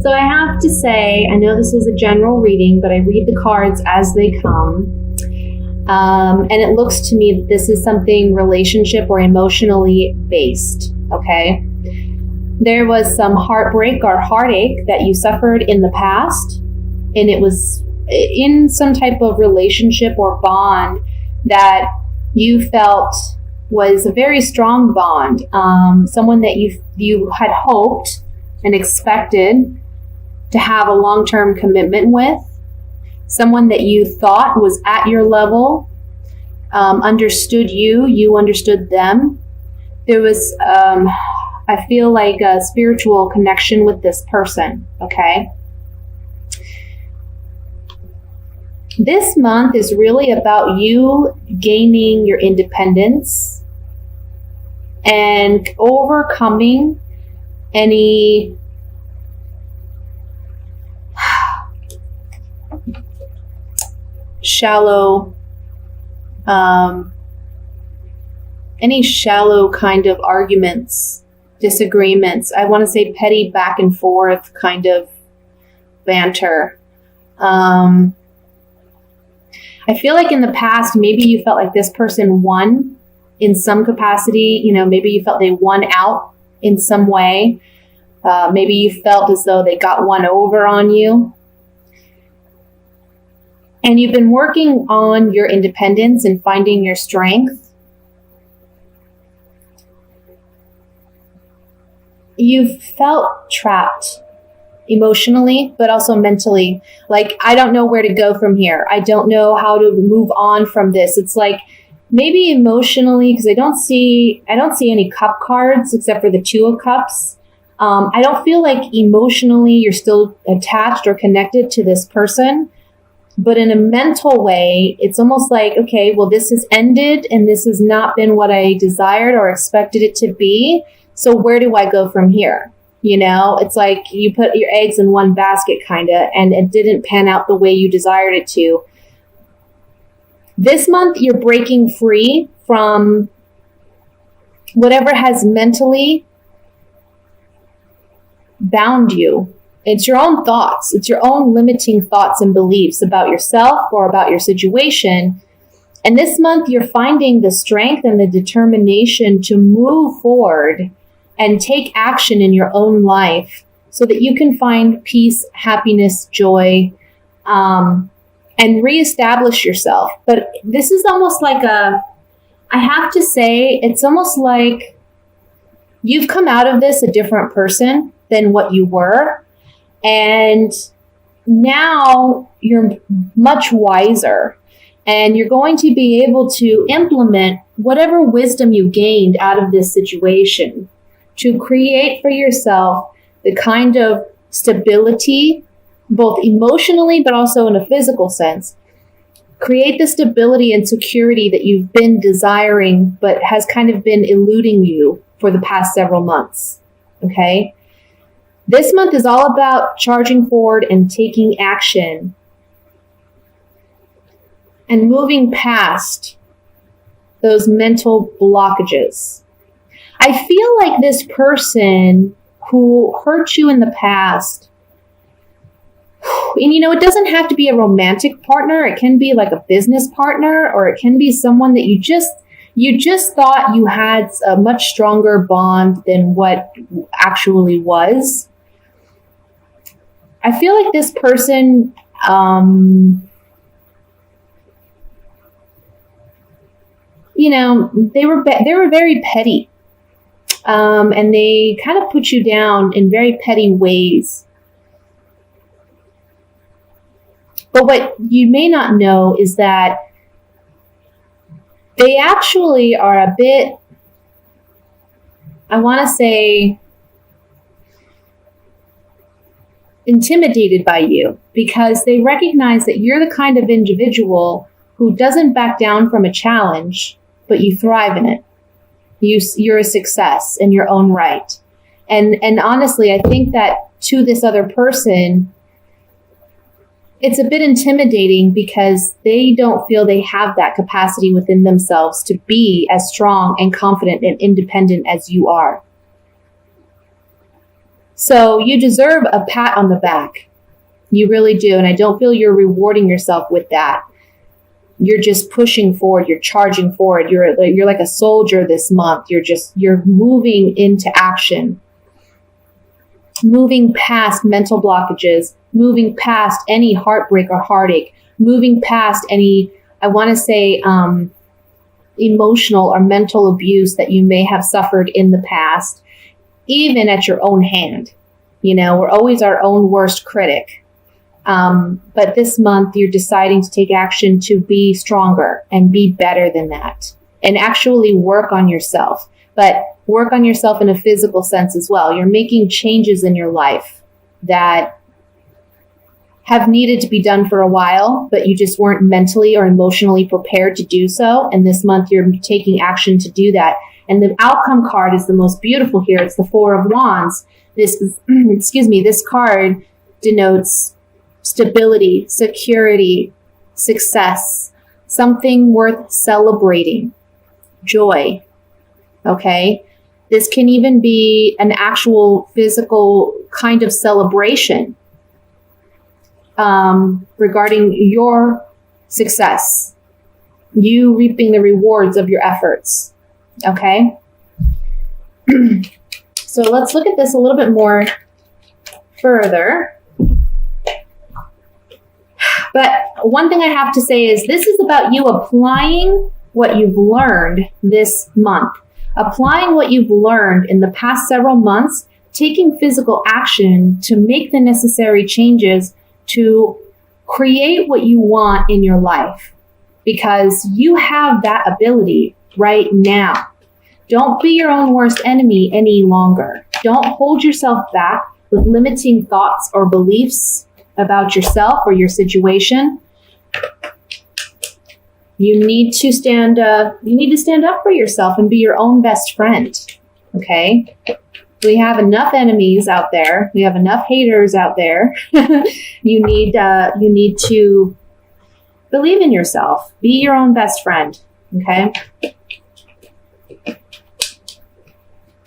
So I have to say, I know this is a general reading, but I read the cards as they come. And it looks to me that this is something relationship or emotionally based, okay? There was some heartbreak or heartache that you suffered in the past, and it was in some type of relationship or bond that you felt was a very strong bond, someone that you had hoped and expected to have a long-term commitment with, someone that you thought was at your level, understood you understood them. There was, I feel like a spiritual connection with this person, okay? This month is really about you gaining your independence and overcoming any shallow kind of arguments, disagreements. I want to say petty back and forth kind of banter. I feel like in the past, maybe you felt like this person won in some capacity. You know, maybe you felt they won out in some way. Maybe you felt as though they got one over on you. And you've been working on your independence and finding your strength. You've felt trapped emotionally, but also mentally. Like, I don't know where to go from here. I don't know how to move on from this. It's like maybe emotionally, because I don't see any cup cards except for the Two of Cups. I don't feel like emotionally you're still attached or connected to this person. But in a mental way, it's almost like, okay, well, this has ended and this has not been what I desired or expected it to be. So where do I go from here? You know, it's like you put your eggs in one basket kind of, and it didn't pan out the way you desired it to. This month, you're breaking free from whatever has mentally bound you. It's your own thoughts. It's your own limiting thoughts and beliefs about yourself or about your situation. And this month, you're finding the strength and the determination to move forward and take action in your own life so that you can find peace, happiness, joy, and reestablish yourself. But this is almost like I have to say, it's almost like you've come out of this a different person than what you were. And now you're much wiser, and you're going to be able to implement whatever wisdom you gained out of this situation to create for yourself the kind of stability, both emotionally, but also in a physical sense. Create the stability and security that you've been desiring, but has kind of been eluding you for the past several months. Okay? This month is all about charging forward and taking action and moving past those mental blockages. I feel like this person who hurt you in the past, and you know, it doesn't have to be a romantic partner. It can be like a business partner, or it can be someone that you just thought you had a much stronger bond than what actually was. I feel like this person, you know, they were very petty, and they kind of put you down in very petty ways. But what you may not know is that they actually are a bit, I want to say, intimidated by you, because they recognize that you're the kind of individual who doesn't back down from a challenge, but you thrive in it. You're a success in your own right. And honestly, I think that to this other person, it's a bit intimidating because they don't feel they have that capacity within themselves to be as strong and confident and independent as you are. So you deserve a pat on the back. You really do. And I don't feel you're rewarding yourself with that. You're just pushing forward. You're charging forward. You're like a soldier this month. You're moving into action, moving past mental blockages, moving past any heartbreak or heartache, moving past any, I want to say, emotional or mental abuse that you may have suffered in the past, even at your own hand. You know, we're always our own worst critic. But this month you're deciding to take action to be stronger and be better than that and actually work on yourself, but work on yourself in a physical sense as well. You're making changes in your life that have needed to be done for a while, but you just weren't mentally or emotionally prepared to do so. And this month you're taking action to do that. And the outcome card is the most beautiful here. It's the Four of Wands. This is, this card denotes stability, security, success, something worth celebrating, joy. Okay. This can even be an actual physical kind of celebration regarding your success, you reaping the rewards of your efforts. Okay. So let's look at this a little bit more further. But one thing I have to say is this is about you applying what you've learned this month, applying what you've learned in the past several months, taking physical action to make the necessary changes to create what you want in your life, because you have that ability right now. Don't be your own worst enemy any longer. Don't hold yourself back with limiting thoughts or beliefs about yourself or your situation. You need to stand up for yourself and be your own best friend. Okay? We have enough enemies out there. We have enough haters out there. You need to believe in yourself. Be your own best friend. Okay?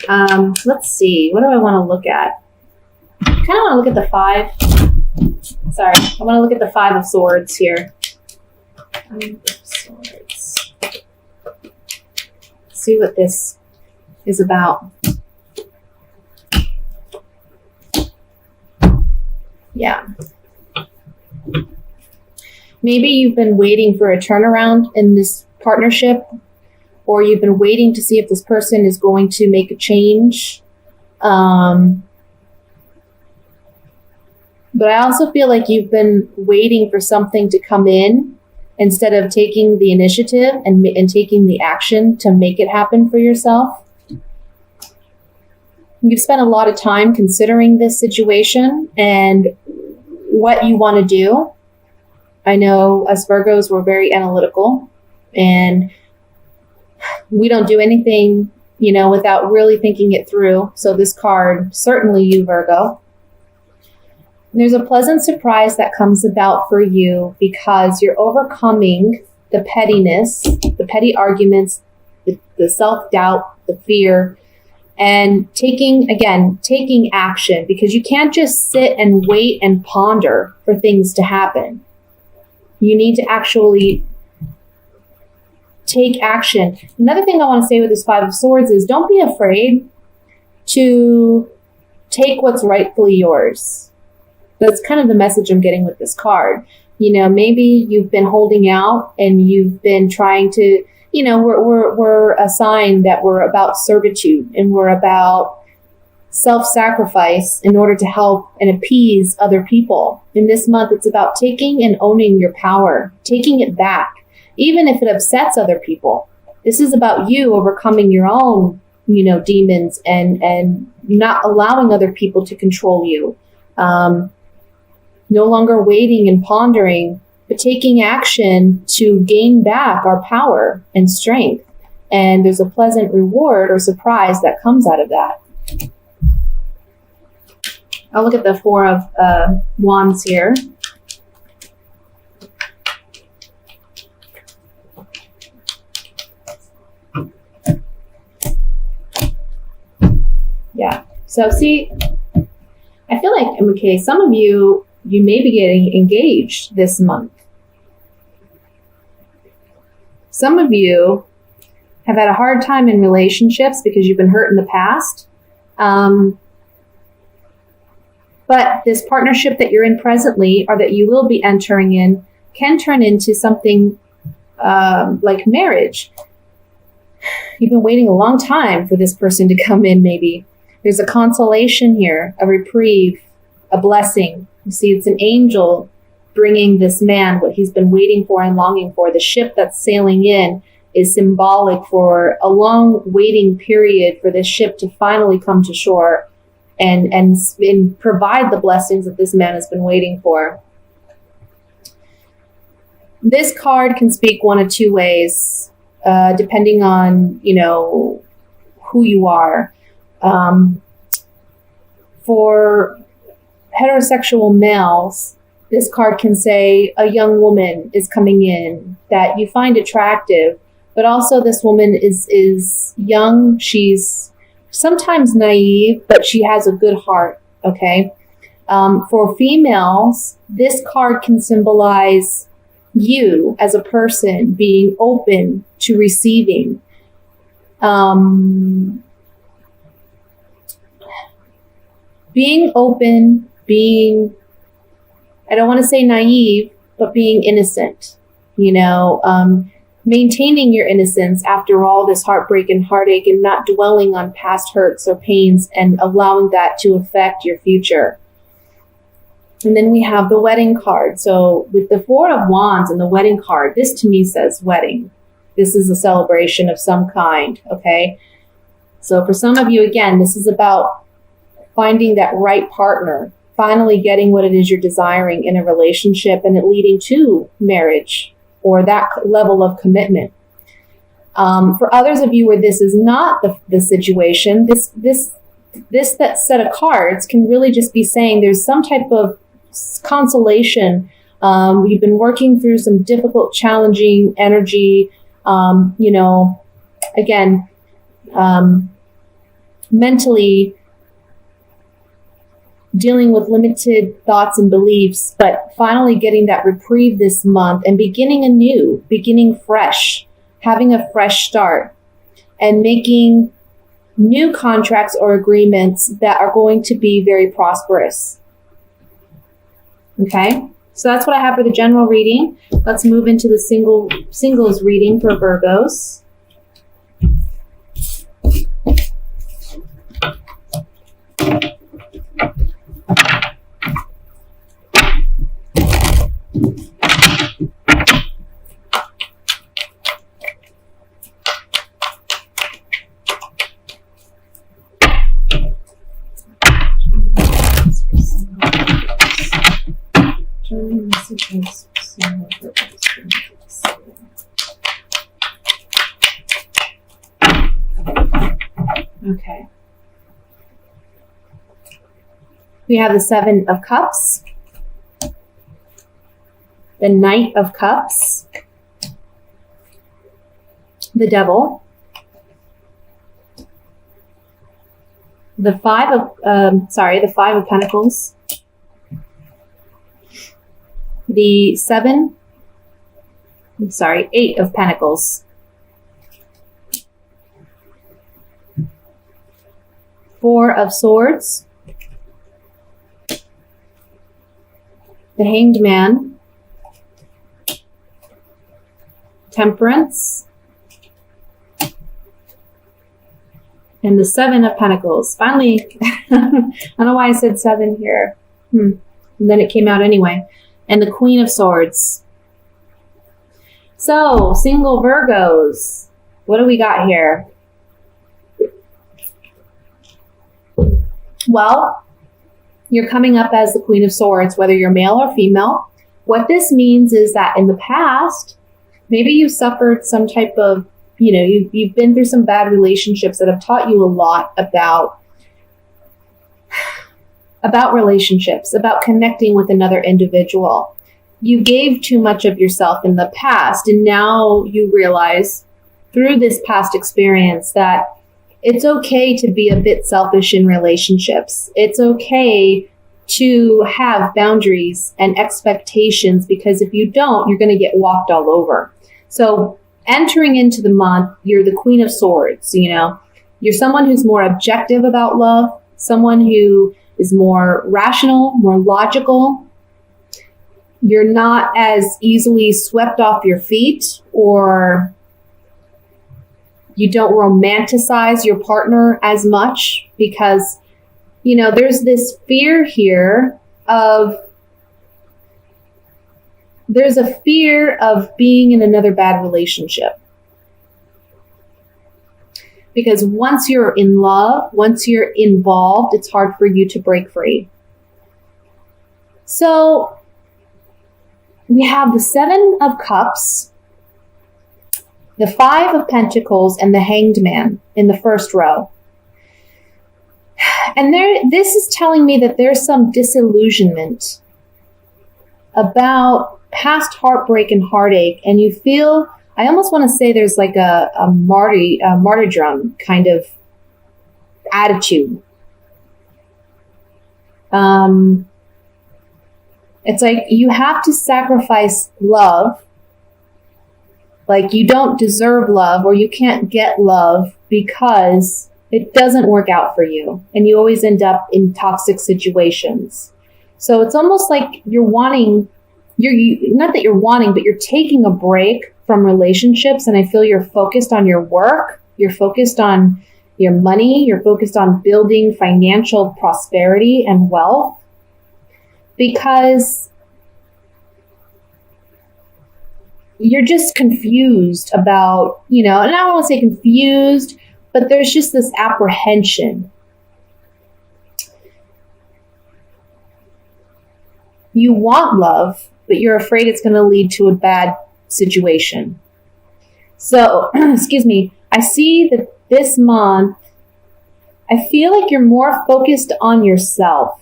Let's see. What do I want to look at? I kind of want to look at the five. Sorry. I want to look at the Five of Swords here. Five of Swords. See what this is about. Yeah. Maybe you've been waiting for a turnaround in this partnership, or you've been waiting to see if this person is going to make a change. But I also feel like you've been waiting for something to come in instead of taking the initiative and taking the action to make it happen for yourself. You've spent a lot of time considering this situation and what you want to do. I know as Virgos, we're very analytical and we don't do anything, without really thinking it through. So this card, certainly you, Virgo. There's a pleasant surprise that comes about for you because you're overcoming the pettiness, the petty arguments, the self-doubt, the fear, and taking action, because you can't just sit and wait and ponder for things to happen. You need to actually take action. Another thing I want to say with this Five of Swords is don't be afraid to take what's rightfully yours. That's kind of the message I'm getting with this card. Maybe you've been holding out and you've been trying to, we're a sign that we're about servitude and we're about self-sacrifice in order to help and appease other people. In this month, it's about taking and owning your power, taking it back, even if it upsets other people. This is about you overcoming your own, demons and not allowing other people to control you. No longer waiting and pondering, but taking action to gain back our power and strength. And there's a pleasant reward or surprise that comes out of that. I'll look at the Four of Wands here. Yeah. So see, I feel like, okay, some of you may be getting engaged this month. Some of you have had a hard time in relationships because you've been hurt in the past. But this partnership that you're in presently, or that you will be entering in, can turn into something like marriage. You've been waiting a long time for this person to come in, maybe. There's a consolation here, a reprieve, a blessing. You see, it's an angel bringing this man what he's been waiting for and longing for. The ship that's sailing in is symbolic for a long waiting period for this ship to finally come to shore and provide the blessings that this man has been waiting for. This card can speak one of two ways, depending on, who you are. For heterosexual males, this card can say a young woman is coming in that you find attractive, but also this woman is young. She's sometimes naive, but she has a good heart, okay? For females, this card can symbolize you as a person being open to receiving. Being open, I don't want to say naive, but being innocent, maintaining your innocence after all this heartbreak and heartache, and not dwelling on past hurts or pains and allowing that to affect your future. And then we have the wedding card. So with the Four of Wands and the wedding card, this to me says wedding. This is a celebration of some kind, okay? So for some of you, again, this is about finding that right partner, finally getting what it is you're desiring in a relationship, and it leading to marriage or that level of commitment. For others of you where this is not the situation, that set of cards can really just be saying there's some type of consolation. You've been working through some difficult, challenging energy, mentally dealing with limited thoughts and beliefs, but finally getting that reprieve this month and beginning anew, beginning fresh, having a fresh start, and making new contracts or agreements that are going to be very prosperous. Okay, so that's what I have for the general reading. Let's move into the singles reading for Virgos. Okay. We have the Seven of Cups, the Knight of Cups, the Devil, the Five of Pentacles, the Eight of Pentacles, Four of Swords, the Hanged Man, Temperance, and the Seven of Pentacles. Finally, I don't know why I said seven here. And then it came out anyway. And the Queen of Swords. So, single Virgos, what do we got here? Well, you're coming up as the Queen of Swords, whether you're male or female. What this means is that in the past, maybe you suffered some type of, you've been through some bad relationships that have taught you a lot about relationships, about connecting with another individual. You gave too much of yourself in the past, and now you realize through this past experience that it's okay to be a bit selfish in relationships. It's okay to have boundaries and expectations, because if you don't, you're going to get walked all over. So entering into the month, you're the Queen of Swords, You're someone who's more objective about love, someone who is more rational, more logical. You're not as easily swept off your feet, or you don't romanticize your partner as much, because there's this fear here there's a fear of being in another bad relationship. Because once you're in love, once you're involved, it's hard for you to break free. So we have the 7 of Cups, the 5 of Pentacles, and the Hanged Man in the first row. And this is telling me that there's some disillusionment about past heartbreak and heartache, and you feel, I almost want to say there's like a martyrdom kind of attitude. It's like you have to sacrifice love, like you don't deserve love, or you can't get love because it doesn't work out for you, and you always end up in toxic situations. So it's almost like not that you're wanting, but you're taking a break from relationships, and I feel you're focused on your work, you're focused on your money, you're focused on building financial prosperity and wealth, because you're just confused about, and I don't want to say confused, but there's just this apprehension. You want love, but you're afraid it's going to lead to a bad situation. So, excuse me, I see that this month, I feel like you're more focused on yourself.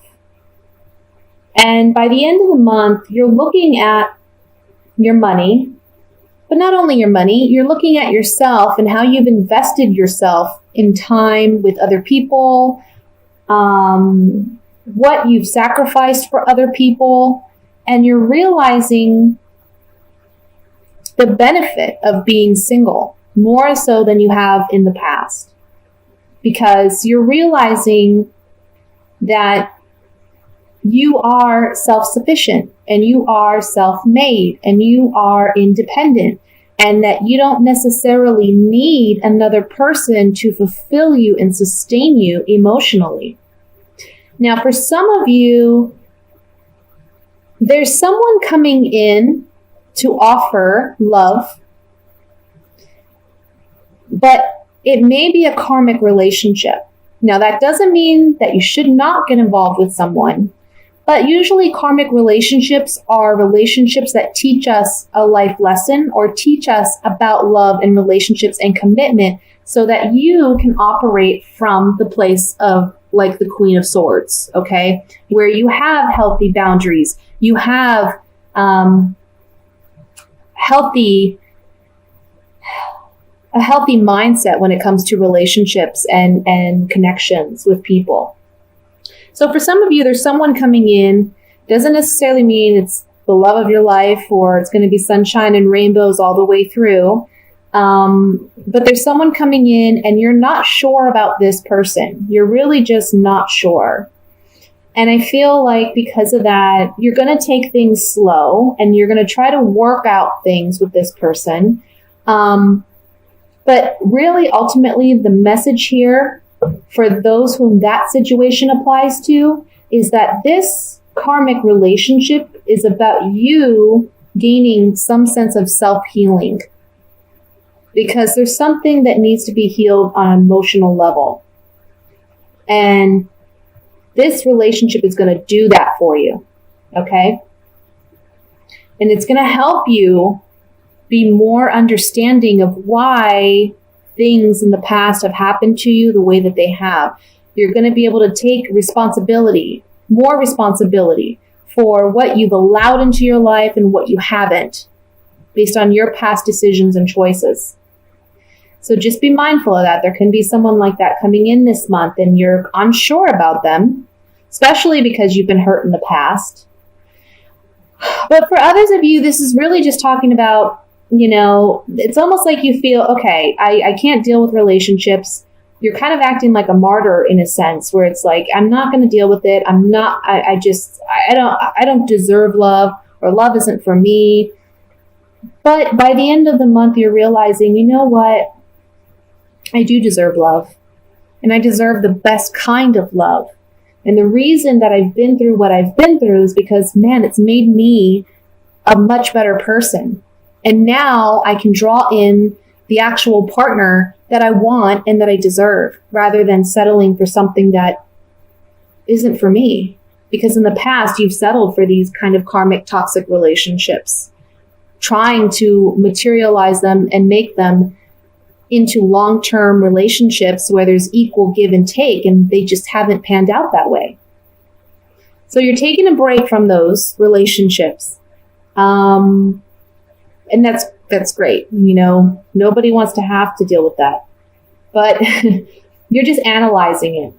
And by the end of the month, you're looking at your money, but not only your money, you're looking at yourself and how you've invested yourself in time with other people, what you've sacrificed for other people, and you're realizing the benefit of being single more so than you have in the past, because you're realizing that you are self-sufficient and you are self-made and you are independent, and that you don't necessarily need another person to fulfill you and sustain you emotionally. Now, for some of you, there's someone coming in to offer love, but it may be a karmic relationship. Now, that doesn't mean that you should not get involved with someone, but usually karmic relationships are relationships that teach us a life lesson or teach us about love and relationships and commitment, so that you can operate from the place of like the Queen of Swords, okay? Where you have healthy boundaries, you have a healthy mindset when it comes to relationships and connections with people. So for some of you, there's someone coming in. Doesn't necessarily mean it's the love of your life or it's going to be sunshine and rainbows all the way through. But there's someone coming in and you're not sure about this person. You're really just not sure. And I feel like because of that, you're going to take things slow and you're going to try to work out things with this person. But really, ultimately, the message here for those whom that situation applies to is that this karmic relationship is about you gaining some sense of self-healing, because there's something that needs to be healed on an emotional level. And this relationship is going to do that for you, okay? And it's going to help you be more understanding of why things in the past have happened to you the way that they have. You're going to be able to take responsibility, more responsibility for what you've allowed into your life and what you haven't, based on your past decisions and choices. So just be mindful of that. There can be someone like that coming in this month and you're unsure about them. especially because you've been hurt in the past. But for others of you, this is really just talking about, it's almost like you feel, okay, I can't deal with relationships. You're kind of acting like a martyr in a sense, where it's like, I'm not going to deal with it. I don't deserve love, or love isn't for me. But by the end of the month, you're realizing, you know what? I do deserve love, and I deserve the best kind of love. And the reason that I've been through what I've been through is because, man, it's made me a much better person. And now I can draw in the actual partner that I want and that I deserve, rather than settling for something that isn't for me. Because in the past, you've settled for these kind of karmic toxic relationships, trying to materialize them and make them into long-term relationships where there's equal give and take, and they just haven't panned out that way. So you're taking a break from those relationships. And that's great. Nobody wants to have to deal with that. But you're just analyzing it,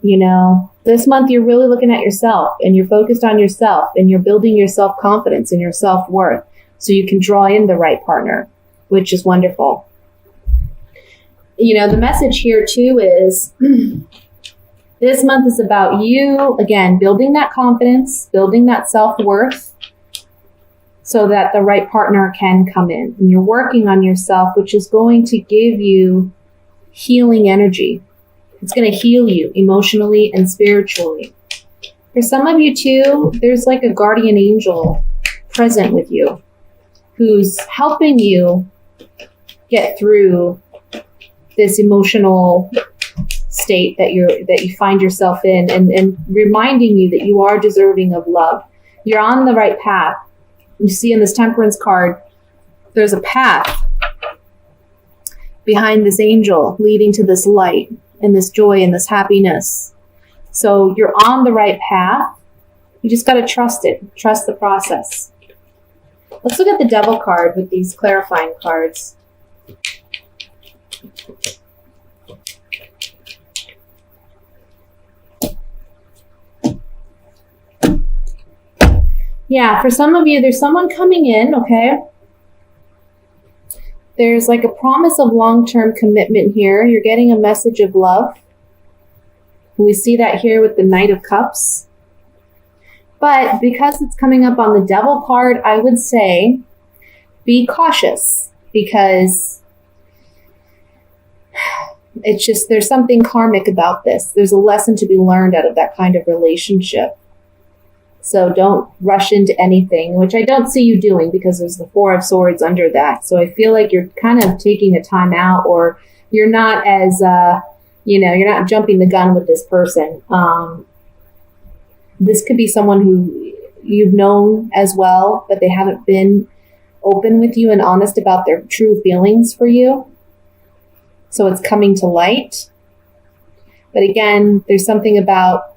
This month you're really looking at yourself, and you're focused on yourself, and you're building your self-confidence and your self-worth so you can draw in the right partner, which is wonderful. The message here too is this month is about you, again, building that confidence, building that self-worth so that the right partner can come in. And you're working on yourself, which is going to give you healing energy. It's going to heal you emotionally and spiritually. For some of you too, there's like a guardian angel present with you who's helping you get through this emotional state that you find yourself in, and reminding you that you are deserving of love. You're on the right path. You see in this Temperance card, there's a path behind this angel leading to this light and this joy and this happiness. So you're on the right path. You just got to trust it. Trust the process. Let's look at the Devil card with these clarifying cards. Yeah, for some of you, there's someone coming in, okay? There's like a promise of long-term commitment here. You're getting a message of love. We see that here with the Knight of Cups. But because it's coming up on the Devil card, I would say be cautious, because it's just, there's something karmic about this. There's a lesson to be learned out of that kind of relationship. So don't rush into anything, which I don't see you doing, because there's the Four of Swords under that. So I feel like you're kind of taking a time out, or you're not as, you're not jumping the gun with this person. This could be someone who you've known as well, but they haven't been open with you and honest about their true feelings for you. So it's coming to light. But again, there's something about,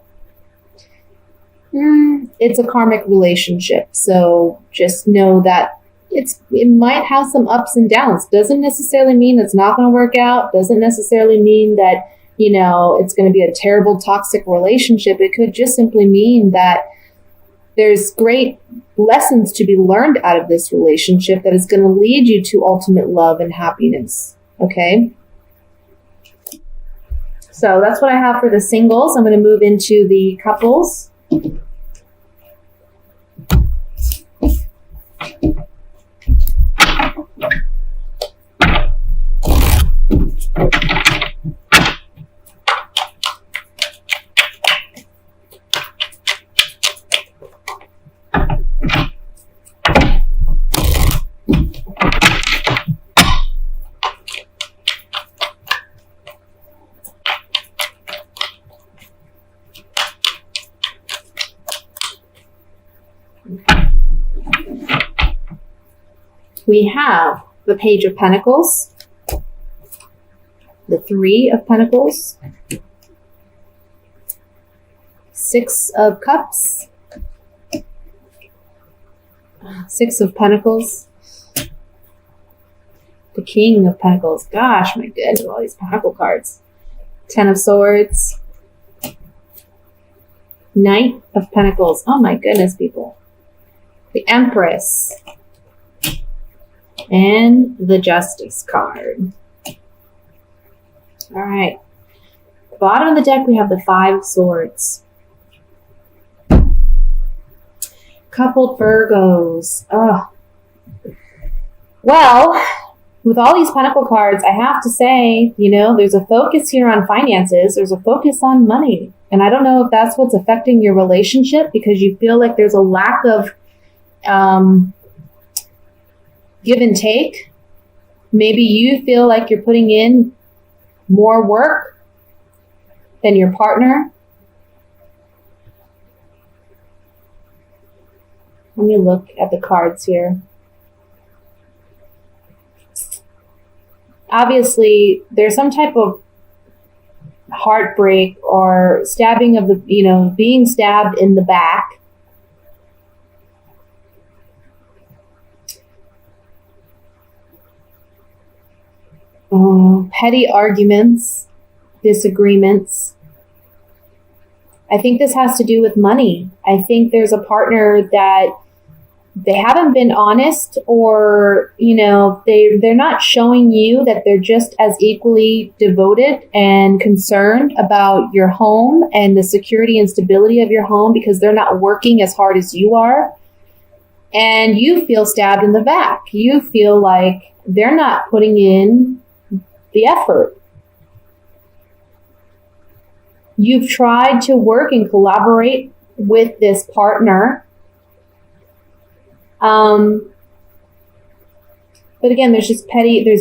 it's a karmic relationship. So just know that it might have some ups and downs. Doesn't necessarily mean it's not going to work out. Doesn't necessarily mean that, it's going to be a terrible toxic relationship. It could just simply mean that there's great lessons to be learned out of this relationship that is going to lead you to ultimate love and happiness. Okay? So that's what I have for the singles. I'm going to move into the couples. We have the Page of Pentacles, the Three of Pentacles, Six of Cups, Six of Pentacles, the King of Pentacles. Gosh, my goodness, all these Pentacle cards. Ten of Swords, Knight of Pentacles. Oh my goodness, people. The Empress. And the Justice card. All right. Bottom of the deck, we have the Five of Swords. Coupled Virgos. Oh. Well, with all these Pentacle cards, I have to say, you know, there's a focus here on finances. There's a focus on money. And I don't know if that's what's affecting your relationship because you feel like there's a lack of give and take. Maybe you feel like you're putting in more work than your partner. Let me look at the cards here. Obviously, there's some type of heartbreak or stabbing of the, you know, being stabbed in the back. Petty arguments, disagreements. I think this has to do with money. I think there's a partner that they haven't been honest, or, you know, they're not showing you that they're just as equally devoted and concerned about your home and the security and stability of your home because they're not working as hard as you are. And you feel stabbed in the back. You feel like they're not putting in the effort. You've tried to work and collaborate with this partner. But again, there's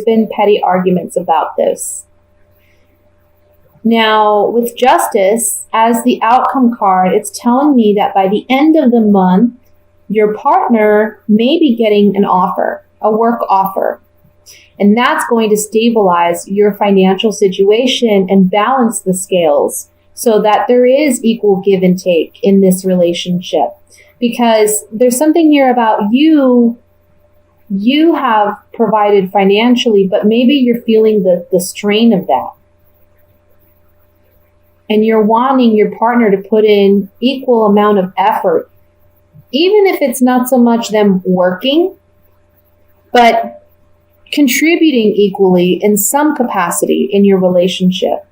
been petty arguments about this. Now, with Justice as the outcome card, it's telling me that by the end of the month, your partner may be getting an offer, a work offer. And that's going to stabilize your financial situation and balance the scales so that there is equal give and take in this relationship. Because there's something here about you have provided financially, but maybe you're feeling the strain of that. And you're wanting your partner to put in equal amount of effort, even if it's not so much them working, but contributing equally in some capacity in your relationship.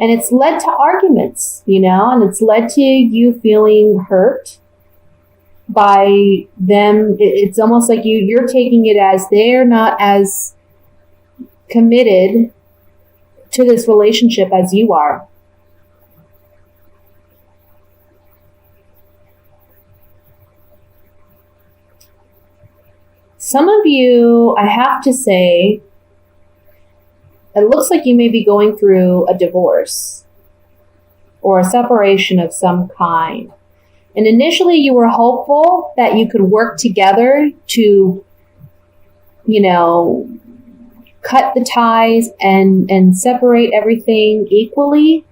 And it's led to arguments, you know, and it's led to you feeling hurt by them. It's almost like you're taking it as they're not as committed to this relationship as you are. Some of you, I have to say, it looks like you may be going through a divorce or a separation of some kind. And initially you were hopeful that you could work together to, you know, cut the ties and separate everything equally.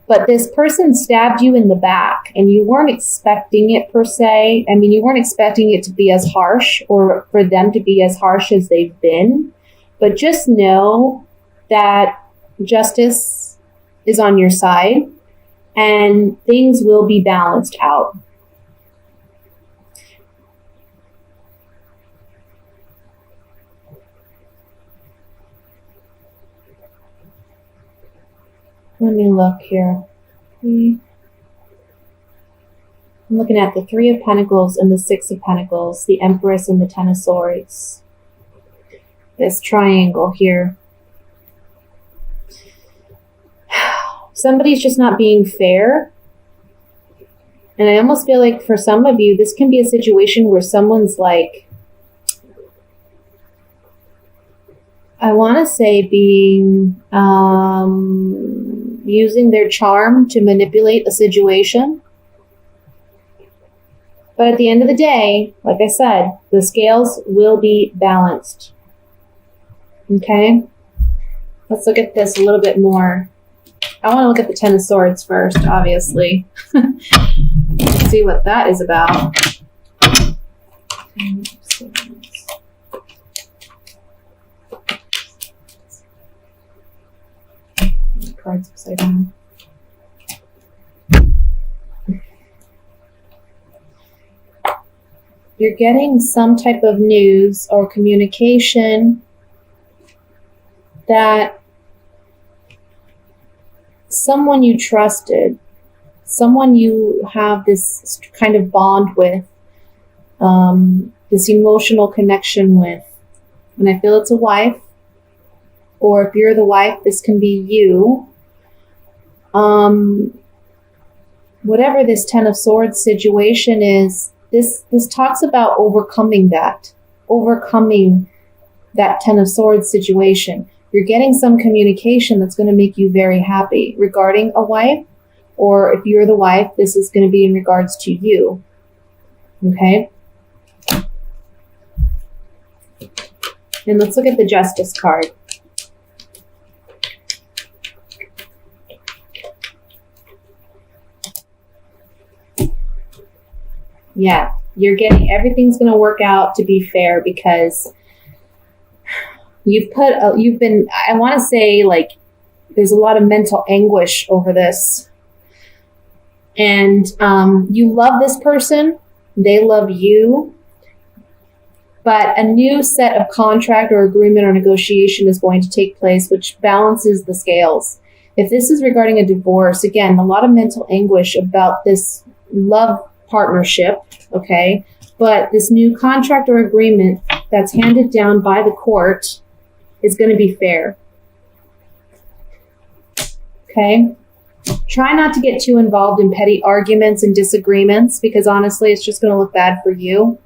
But this person stabbed you in the back and you weren't expecting it per se. I mean, you weren't expecting it to be as harsh or for them to be as harsh as they've been. But just know that justice is on your side and things will be balanced out. Let me look here. I'm looking at the Three of Pentacles and the Six of Pentacles, the Empress and the Ten of Swords. This triangle here. Somebody's just not being fair. And I almost feel like for some of you, this can be a situation where someone's like, I want to say being, using their charm to manipulate a situation. But at the end of the day, like I said, the scales will be balanced. Okay? Let's look at this a little bit more. I want to look at the Ten of Swords first, obviously. Let's see what that is about. Cards upside down. you're getting some type of news or communication that someone you trusted, someone you have this kind of bond with, this emotional connection with, and I feel it's a wife, or if you're the wife, this can be you. Whatever this Ten of Swords situation is, this talks about overcoming that Ten of Swords situation. You're getting some communication that's going to make you very happy regarding a wife, or if you're the wife, this is going to be in regards to you. Okay? And let's look at the Justice card. Yeah, you're getting, everything's going to work out to be fair, because you've been, I want to say, like, there's a lot of mental anguish over this. And you love this person, they love you, but a new set of contract or agreement or negotiation is going to take place, which balances the scales. If this is regarding a divorce, again, a lot of mental anguish about this love partnership, okay? But this new contract or agreement that's handed down by the court is going to be fair. Okay? Try not to get too involved in petty arguments and disagreements, because honestly, it's just going to look bad for you.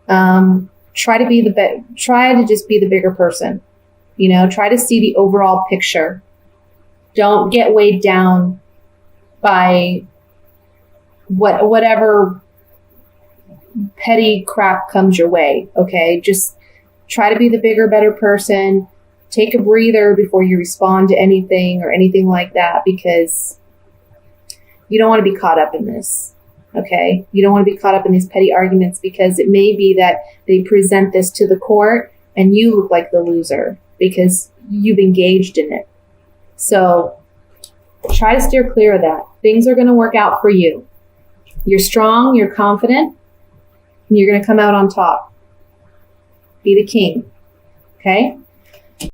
Try to just be the bigger person. You know, try to see the overall picture. Don't get weighed down by whatever petty crap comes your way. Okay, just try to be the bigger, better person. Take a breather before you respond to anything or anything like that, because you don't want to be caught up in this. Okay, you don't want to be caught up in these petty arguments, because it may be that they present this to the court and you look like the loser because you've engaged in it. So try to steer clear of that. Things are going to work out for you. You're strong, you're confident, and you're going to come out on top. Be the king. Okay?